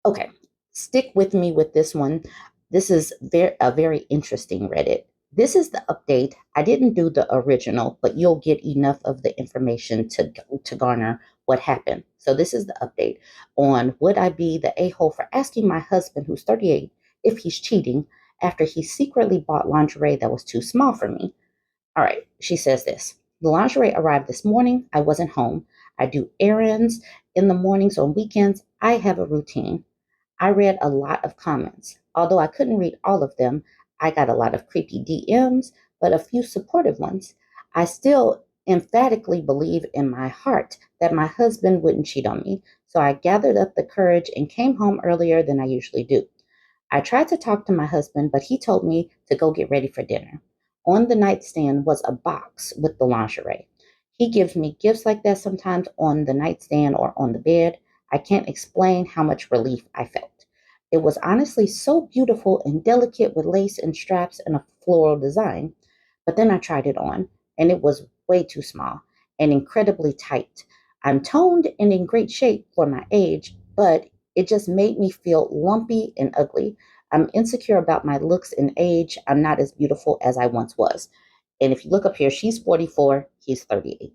Okay, stick with me with this one. This is a very interesting Reddit. This is the update. I didn't do the original, but you'll get enough of the information to garner what happened. So this is the update on would I be the a-hole for asking my husband, who's 38, if he's cheating after he secretly bought lingerie that was too small for me. All right, she says this. The lingerie arrived this morning. I wasn't home. I do errands in the mornings on weekends. I have a routine. I read a lot of comments. Although I couldn't read all of them, I got a lot of creepy DMs, but a few supportive ones. I still emphatically believe in my heart that my husband wouldn't cheat on me, so I gathered up the courage and came home earlier than I usually do. I tried to talk to my husband, but he told me to go get ready for dinner. On the nightstand was a box with the lingerie. He gives me gifts like that sometimes on the nightstand or on the bed. I can't explain how much relief I felt. It was honestly so beautiful and delicate with lace and straps and a floral design. But then I tried it on, and it was way too small and incredibly tight. I'm toned and in great shape for my age, but it just made me feel lumpy and ugly. I'm insecure about my looks and age. I'm not as beautiful as I once was. And if you look up here, she's 44, he's 38.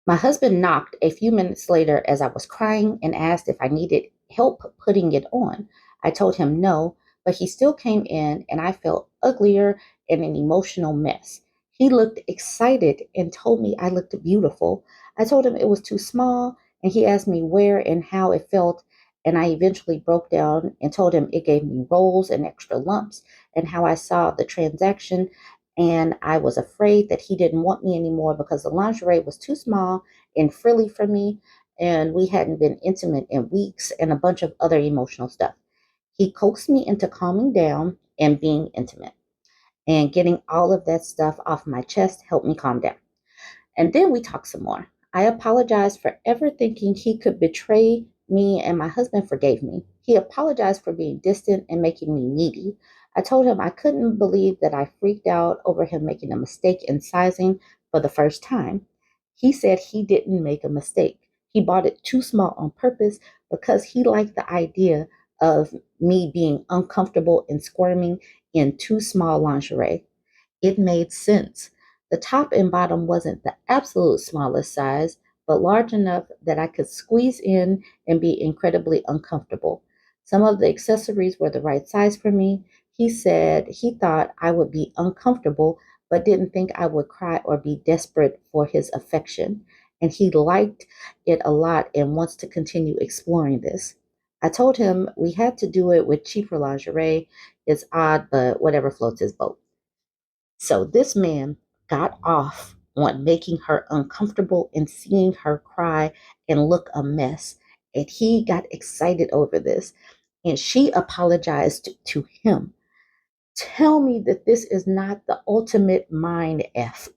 My husband knocked a few minutes later as I was crying and asked if I needed help putting it on. I told him no, but he still came in and I felt uglier and an emotional mess. He looked excited and told me I looked beautiful. I told him it was too small and he asked me where and how it felt. And I eventually broke down and told him it gave me rolls and extra lumps and how I saw the transaction and I was afraid that he didn't want me anymore because the lingerie was too small and frilly for me, and we hadn't been intimate in weeks, and a bunch of other emotional stuff. He coaxed me into calming down and being intimate, and getting all of that stuff off my chest helped me calm down. And then we talked some more. I apologized for ever thinking he could betray me, and my husband forgave me. He apologized for being distant and making me needy. I told him I couldn't believe that I freaked out over him making a mistake in sizing for the first time. He said he didn't make a mistake. He bought it too small on purpose because he liked the idea of me being uncomfortable and squirming in too small lingerie. It made sense. The top and bottom wasn't the absolute smallest size, but large enough that I could squeeze in and be incredibly uncomfortable. Some of the accessories were the right size for me. He said he thought I would be uncomfortable, but didn't think I would cry or be desperate for his affection. And he liked it a lot and wants to continue exploring this. I told him we had to do it with cheaper lingerie. It's odd, but whatever floats his boat. So this man got off on making her uncomfortable and seeing her cry and look a mess. And he got excited over this. And she apologized to him. Tell me that this is not the ultimate mind F.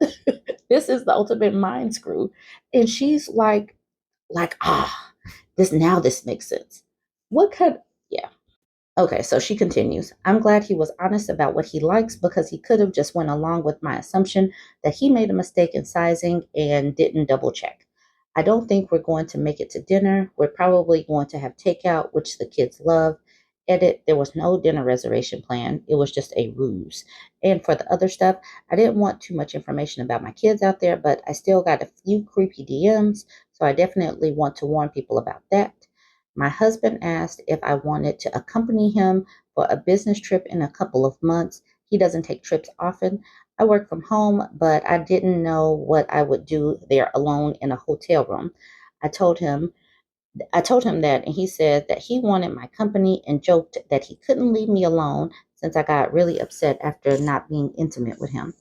This is the ultimate mind screw. And she's like, this makes sense. What could, yeah. Okay, so she continues. I'm glad he was honest about what he likes because he could have just went along with my assumption that he made a mistake in sizing and didn't double check. I don't think we're going to make it to dinner. We're probably going to have takeout, which the kids love. Edit, there was no dinner reservation plan. It was just a ruse. And for the other stuff, I didn't want too much information about my kids out there, but I still got a few creepy DMs, so I definitely want to warn people about that. My husband asked if I wanted to accompany him for a business trip in a couple of months. He doesn't take trips often. I work from home, but I didn't know what I would do there alone in a hotel room. I told him I told him that, and he said that he wanted my company and joked that he couldn't leave me alone since I got really upset after not being intimate with him.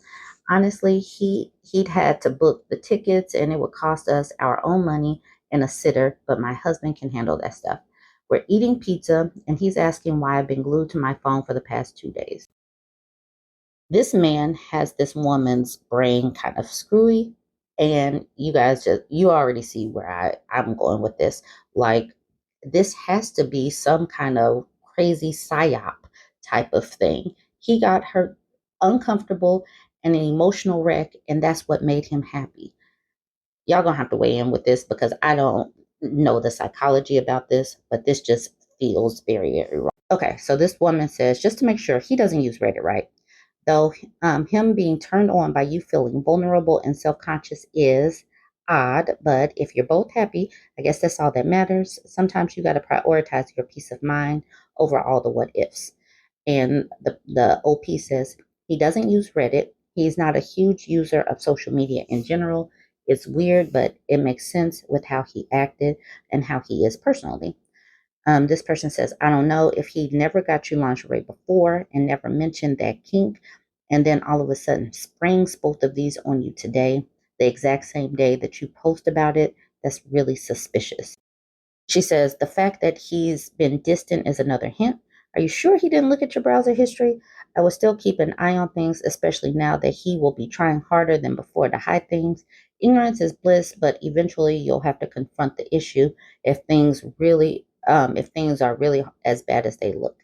Honestly, he'd had to book the tickets and it would cost us our own money and a sitter, but my husband can handle that stuff. We're eating pizza and he's asking why I've been glued to my phone for the past 2 days. This man has this woman's brain kind of screwy, and you already see where I'm going with this. Like, this has to be some kind of crazy psyop type of thing. He got her uncomfortable and an emotional wreck, and that's what made him happy. Y'all gonna have to weigh in with this because I don't know the psychology about this, but this just feels very, very wrong. Okay, so this woman says, just to make sure he doesn't use Reddit, right? Though him being turned on by you feeling vulnerable and self conscious is odd, but if you're both happy, I guess that's all that matters. Sometimes you got to prioritize your peace of mind over all the what ifs. And the OP says he doesn't use Reddit. He's not a huge user of social media in general. It's weird, but it makes sense with how he acted and how he is personally. This person says, I don't know if he never got you lingerie before and never mentioned that kink, and then all of a sudden springs both of these on you today, the exact same day that you post about it. That's really suspicious. She says, the fact that he's been distant is another hint. Are you sure he didn't look at your browser history? I will still keep an eye on things, especially now that he will be trying harder than before to hide things. Ignorance is bliss, but eventually you'll have to confront the issue if things are really as bad as they look.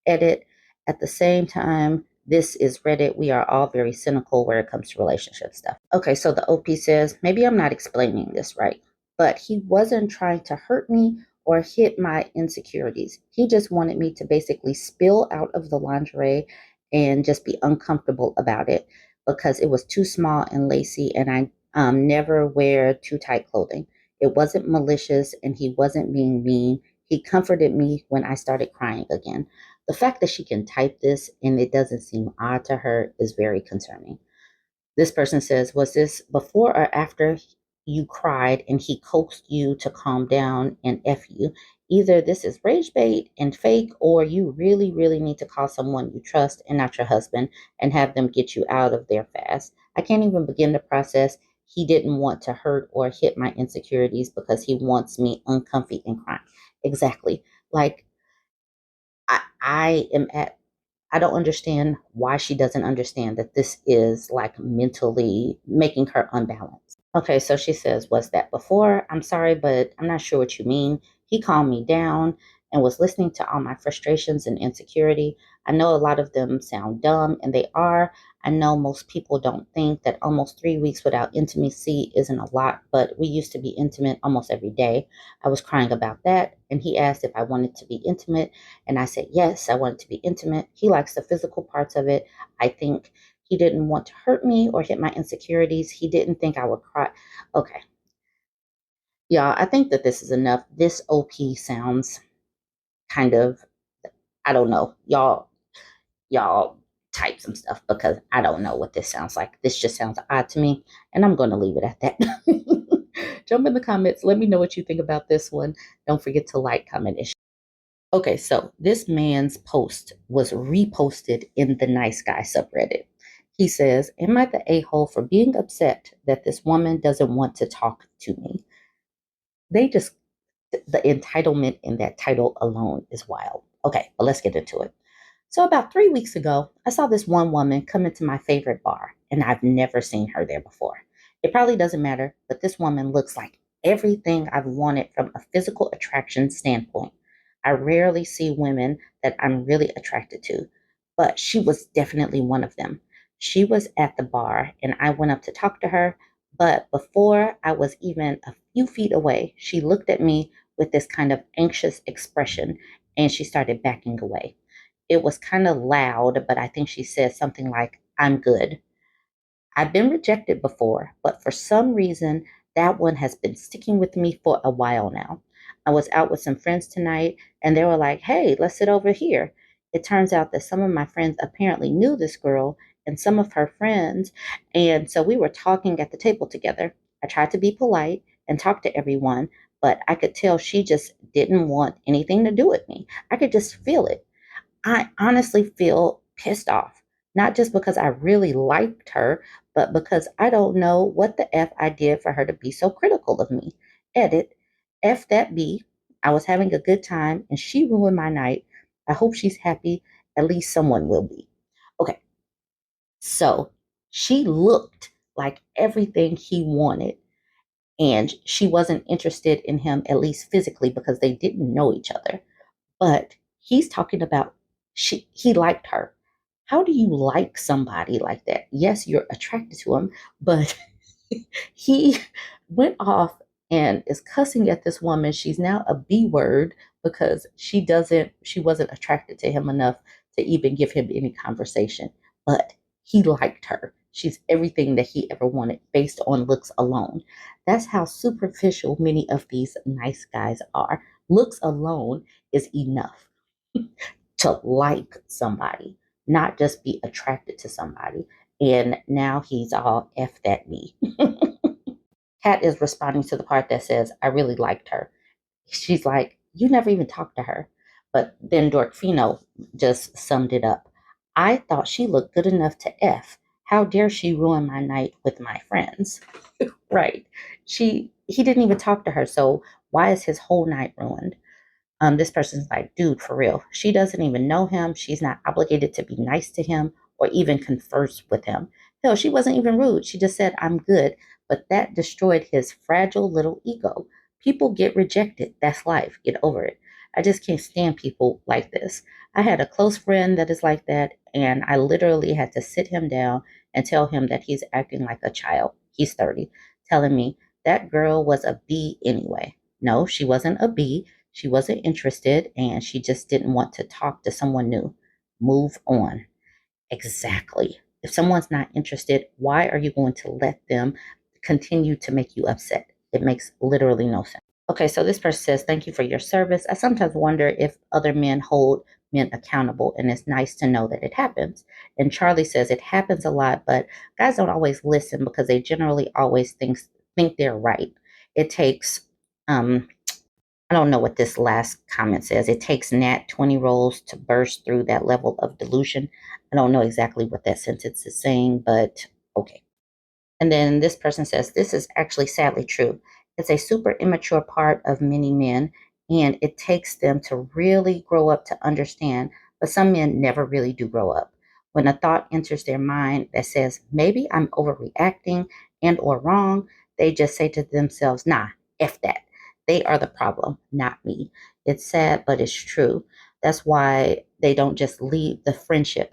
Edit. At the same time, this is Reddit. We are all very cynical where it comes to relationship stuff. Okay, so the OP says, maybe I'm not explaining this right, but he wasn't trying to hurt me or hit my insecurities. He just wanted me to basically spill out of the lingerie and just be uncomfortable about it because it was too small and lacy, and I never wear too tight clothing. It wasn't malicious, and he wasn't being mean. He comforted me when I started crying again. The fact that she can type this and it doesn't seem odd to her is very concerning. This person says, was this before or after you cried and he coaxed you to calm down and F you? Either this is rage bait and fake, or you really, really need to call someone you trust and not your husband and have them get you out of there fast. I can't even begin to process. He didn't want to hurt or hit my insecurities because he wants me uncomfy and crying. Exactly. Like, I am at I don't understand why she doesn't understand that this is like mentally making her unbalanced. Okay, so she says, was that before? I'm sorry, but I'm not sure what you mean. He calmed me down and was listening to all my frustrations and insecurity. I know a lot of them sound dumb, and they are. I know most people don't think that almost 3 weeks without intimacy isn't a lot, but we used to be intimate almost every day. I was crying about that, and he asked if I wanted to be intimate, and I said, yes, I wanted to be intimate. He likes the physical parts of it. I think he didn't want to hurt me or hit my insecurities. He didn't think I would cry. Okay. Yeah, I think that this is enough. This OP sounds kind of, I don't know. Y'all type some stuff because I don't know what this sounds like. This just sounds odd to me, and I'm going to leave it at that. Jump in the comments. Let me know what you think about this one. Don't forget to like, comment, and share. Okay, so this man's post was reposted in the Nice Guy subreddit. He says, am I the a-hole for being upset that this woman doesn't want to talk to me? They just, the entitlement in that title alone is wild. Okay, but let's get into it. So about 3 weeks ago, I saw this one woman come into my favorite bar, and I've never seen her there before. It probably doesn't matter, but this woman looks like everything I've wanted from a physical attraction standpoint. I rarely see women that I'm really attracted to, but she was definitely one of them. She was at the bar, and I went up to talk to her, but before I was even a few feet away, she looked at me with this kind of anxious expression, and she started backing away. It was kind of loud, but I think she said something like, I'm good. I've been rejected before, but for some reason, that one has been sticking with me for a while now. I was out with some friends tonight, and they were like, hey, let's sit over here. It turns out that some of my friends apparently knew this girl and some of her friends, and so we were talking at the table together. I tried to be polite and talk to everyone, but I could tell she just didn't want anything to do with me. I could just feel it. I honestly feel pissed off, not just because I really liked her, but because I don't know what the F I did for her to be so critical of me. Edit, F that B. I was having a good time and she ruined my night. I hope she's happy. At least someone will be. Okay, so she looked like everything he wanted, and she wasn't interested in him, at least physically, because they didn't know each other. But he's talking about he liked her. How do you like somebody like that? Yes, you're attracted to him, but he went off and is cussing at this woman. She's now a B word because she wasn't attracted to him enough to even give him any conversation. But he liked her. She's everything that he ever wanted based on looks alone. That's how superficial many of these nice guys are. Looks alone is enough to like somebody, not just be attracted to somebody. And now he's all F that me. Kat is responding to the part that says, I really liked her. She's like, you never even talked to her. But then Dorkfino just summed it up. I thought she looked good enough to F. How dare she ruin my night with my friends? Right. He didn't even talk to her, so why is his whole night ruined? This person's like, dude, for real. She doesn't even know him. She's not obligated to be nice to him or even converse with him. Hell, she wasn't even rude. She just said, I'm good. But that destroyed his fragile little ego. People get rejected. That's life. Get over it. I just can't stand people like this. I had a close friend that is like that, and I literally had to sit him down and tell him that he's acting like a child. He's 30, telling me that girl was a B anyway. No, she wasn't a B. She wasn't interested and she just didn't want to talk to someone new. Move on. Exactly. If someone's not interested, why are you going to let them continue to make you upset? It makes literally no sense. Okay, so this person says, thank you for your service. I sometimes wonder if other men hold men accountable, and it's nice to know that it happens. And Charlie says it happens a lot, but guys don't always listen because they generally always think they're right. It takes I don't know what this last comment says. It takes Nat 20 rolls to burst through that level of delusion. I don't know exactly what that sentence is saying, but okay. And then this person says, this is actually sadly true. It's a super immature part of many men, and it takes them to really grow up to understand. But some men never really do grow up. When a thought enters their mind that says, maybe I'm overreacting and or wrong, they just say to themselves, nah, F that. They are the problem, not me. It's sad, but it's true. That's why they don't just leave the friendship.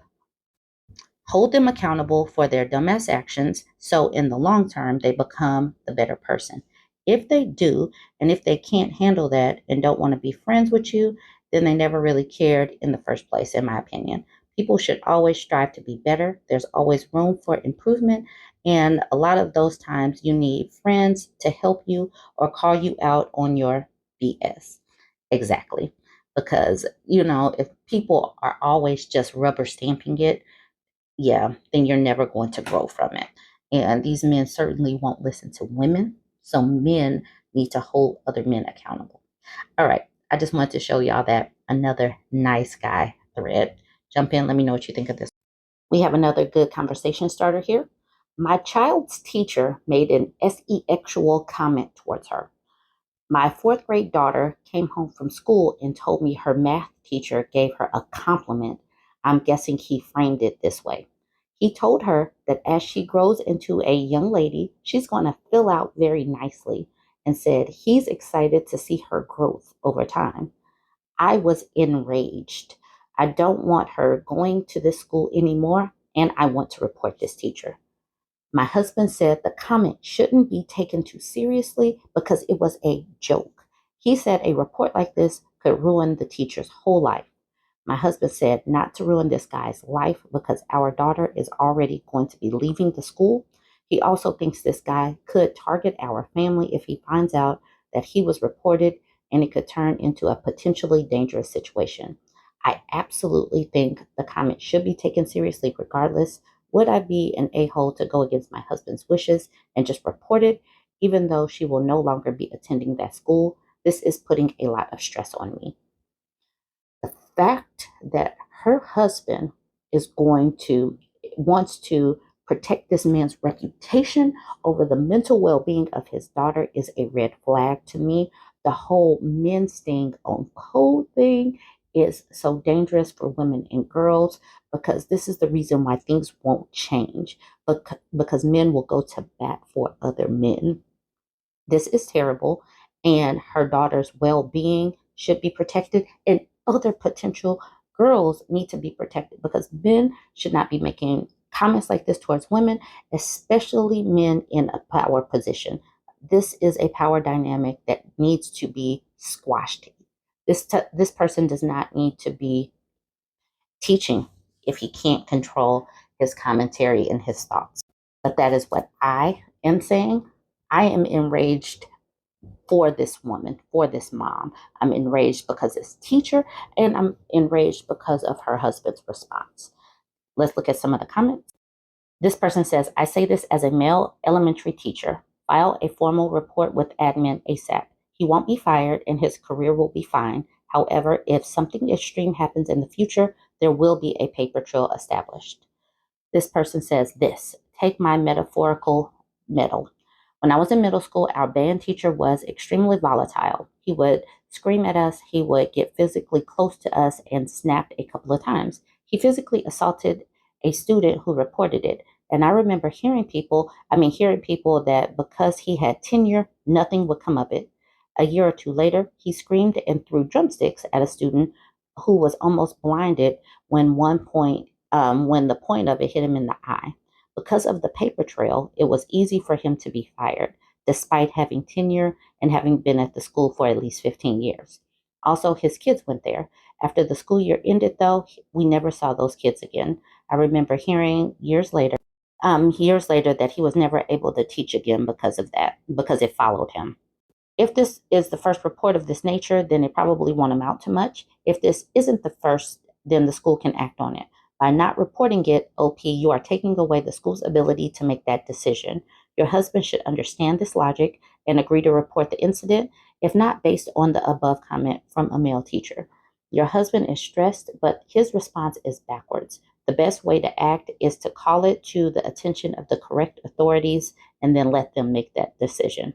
Hold them accountable for their dumbass actions so in the long term they become the better person. If they do, and if they can't handle that and don't want to be friends with you, then they never really cared in the first place, in my opinion. People should always strive to be better. There's always room for improvement. And a lot of those times you need friends to help you or call you out on your BS. Exactly. Because, if people are always just rubber stamping it, yeah, then you're never going to grow from it. And these men certainly won't listen to women. So men need to hold other men accountable. All right. I just wanted to show y'all that another nice guy thread. Jump in. Let me know what you think of this. We have another good conversation starter here. My child's teacher made an sexual comment towards her. My fourth grade daughter came home from school and told me her math teacher gave her a compliment. I'm guessing he framed it this way. He told her that as she grows into a young lady, she's going to fill out very nicely and said he's excited to see her growth over time. I was enraged. I don't want her going to this school anymore, and I want to report this teacher. My husband said the comment shouldn't be taken too seriously because it was a joke. He said a report like this could ruin the teacher's whole life. My husband said not to ruin this guy's life because our daughter is already going to be leaving the school. He also thinks this guy could target our family if he finds out that he was reported, and it could turn into a potentially dangerous situation. I absolutely think the comment should be taken seriously regardless. Would I be an a-hole to go against my husband's wishes and just report it, even though she will no longer be attending that school? This is putting a lot of stress on me. The fact that her husband is wants to protect this man's reputation over the mental well-being of his daughter is a red flag to me. The whole men staying on code thing is so dangerous for women and girls because this is the reason why things won't change, because men will go to bat for other men. This is terrible, and her daughter's well being should be protected, and other potential girls need to be protected because men should not be making comments like this towards women, especially men in a power position. This is a power dynamic that needs to be squashed. This person does not need to be teaching if he can't control his commentary and his thoughts. But that is what I am saying. I am enraged for this woman, for this mom. I'm enraged because it's teacher, and I'm enraged because of her husband's response. Let's look at some of the comments. This person says, I say this as a male elementary teacher. File a formal report with admin ASAP. He won't be fired and his career will be fine. However, if something extreme happens in the future, there will be a paper trail established. This person says this, take my metaphorical medal. When I was in middle school, our band teacher was extremely volatile. He would scream at us, he would get physically close to us and snapped a couple of times. He physically assaulted a student who reported it. And I remember hearing people that because he had tenure, nothing would come of it. A year or two later, he screamed and threw drumsticks at a student who was almost blinded when the point of it hit him in the eye. Because of the paper trail, it was easy for him to be fired, despite having tenure and having been at the school for at least 15 years. Also, his kids went there. After the school year ended, though, we never saw those kids again. I remember hearing years later that he was never able to teach again because of that, because it followed him. If this is the first report of this nature, then it probably won't amount to much. If this isn't the first, then the school can act on it. By not reporting it, OP, you are taking away the school's ability to make that decision. Your husband should understand this logic and agree to report the incident, if not based on the above comment from a male teacher. Your husband is stressed, but his response is backwards. The best way to act is to call it to the attention of the correct authorities and then let them make that decision.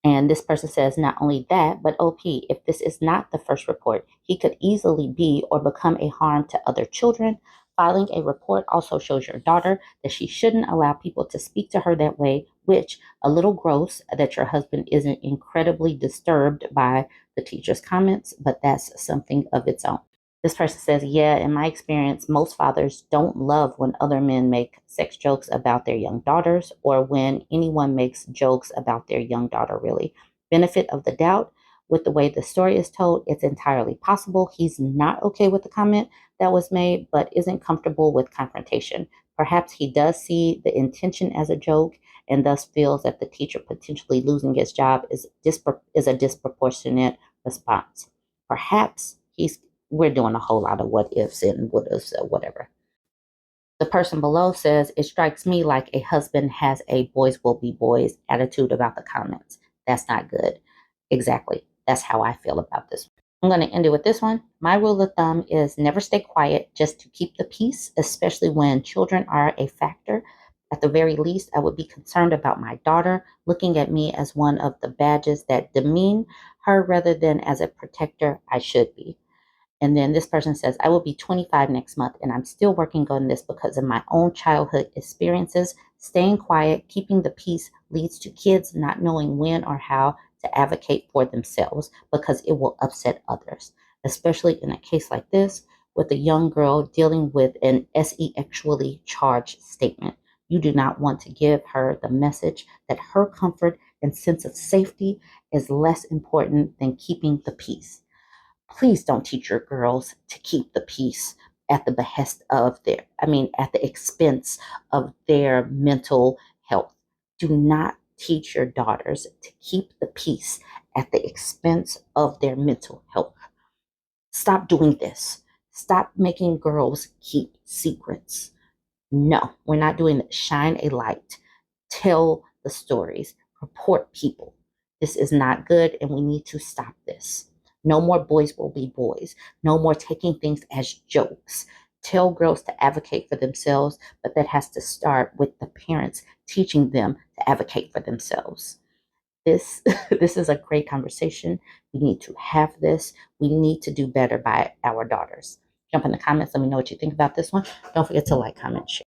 And this person says, not only that, but OP, if this is not the first report, he could easily be or become a harm to other children. Filing a report also shows your daughter that she shouldn't allow people to speak to her that way, which a little gross that your husband isn't incredibly disturbed by the teacher's comments, but that's something of its own. This person says, yeah, in my experience, most fathers don't love when other men make sex jokes about their young daughters or when anyone makes jokes about their young daughter, really. Benefit of the doubt, with the way the story is told, it's entirely possible he's not okay with the comment that was made, but isn't comfortable with confrontation. Perhaps he does see the intention as a joke and thus feels that the teacher potentially losing his job is a disproportionate response. Perhaps we're doing a whole lot of what ifs and what ifs or whatever. The person below says, it strikes me like a husband has a boys will be boys attitude about the comments. That's not good. Exactly. That's how I feel about this. I'm going to end it with this one. My rule of thumb is never stay quiet just to keep the peace, especially when children are a factor. At the very least, I would be concerned about my daughter looking at me as one of the badges that demean her rather than as a protector I should be. And then this person says, I will be 25 next month and I'm still working on this because of my own childhood experiences. Staying quiet, keeping the peace leads to kids not knowing when or how to advocate for themselves because it will upset others, especially in a case like this with a young girl dealing with an sexually charged statement. You do not want to give her the message that her comfort and sense of safety is less important than keeping the peace. Please don't teach your girls to keep the peace at the behest of at the expense of their mental health. Do not teach your daughters to keep the peace at the expense of their mental health. Stop doing this. Stop making girls keep secrets. No, we're not doing it. Shine a light. Tell the stories. Report people. This is not good and we need to stop this. No more boys will be boys. No more taking things as jokes. Tell girls to advocate for themselves, but that has to start with the parents teaching them to advocate for themselves. This this is a great conversation. We need to have this. We need to do better by our daughters. Jump in the comments. Let me know what you think about this one. Don't forget to like, comment, share.